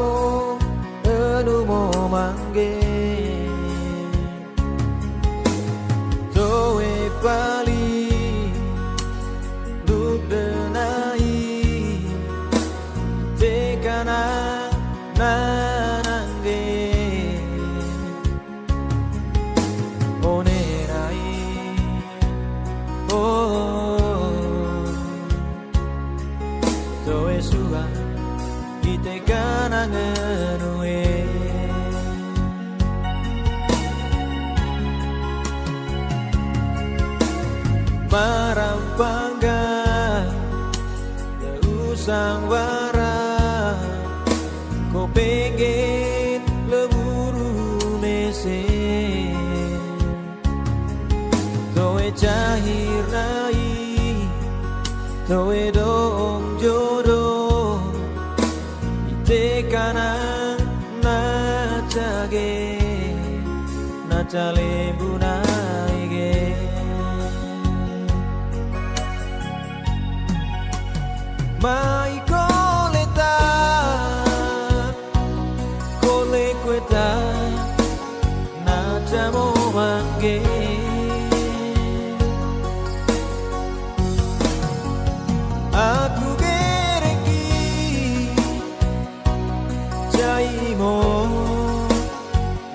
mo enu mo mangge toe pali duk denai tekana nanange onerai toe sua itekana ngenue marampangga usang wara ko pengen leburu mesin toe cahir rai toe dong jodoh itekana nachage nachale bunaige mai koleta kole kweta nachamo mangge aku gereki jaimo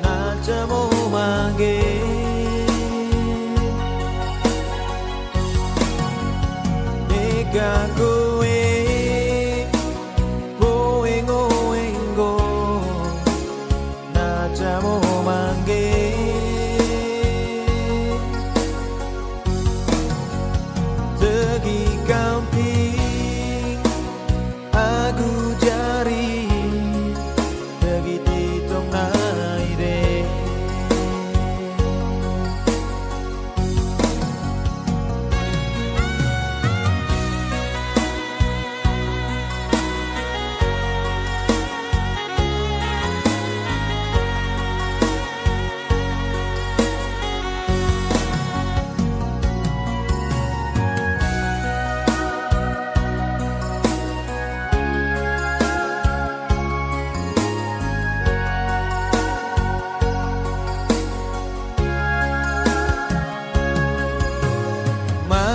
nachamo mangge nega kowe boengo nachamo mangge tegi kamping aku jari tegi titong naire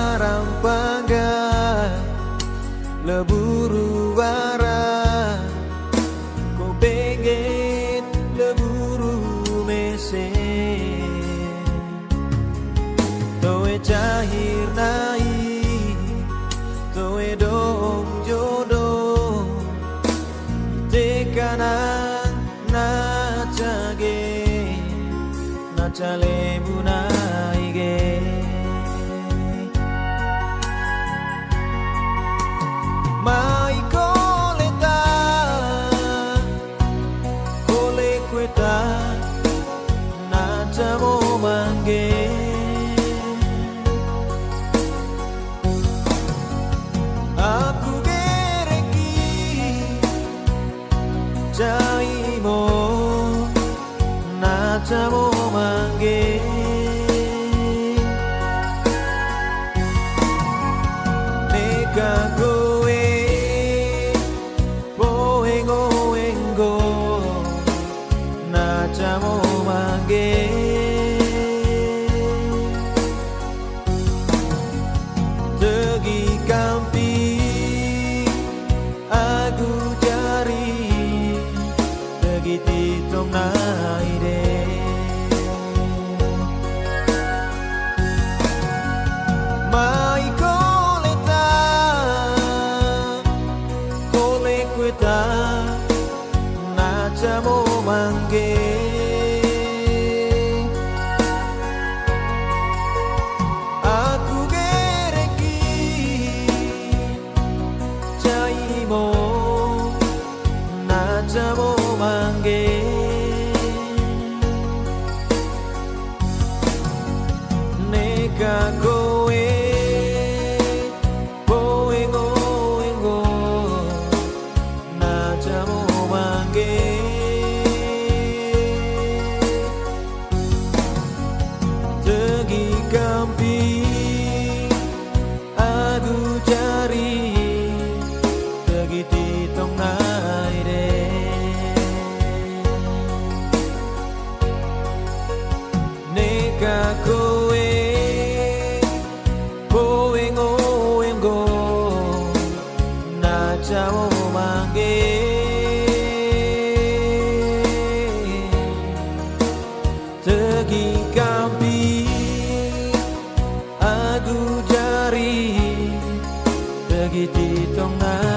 marampangga leburu wara ko pengen leburu mesin toe cahir nai toe dong jodoh tekana nachage nachale bunaige mai koleta kole kweta nachamo mangge aku gereki jaimo nachamo mangge nega kowe boengo nachamo mangge tegi kamping aku jari tegi titong naire mai koleta kole kweta nachamo mangge aku gereki jaimo nachamo mangge nega kowe boengo nachamo mangge tegi kamping aku jari tegi titong naire Giti tong na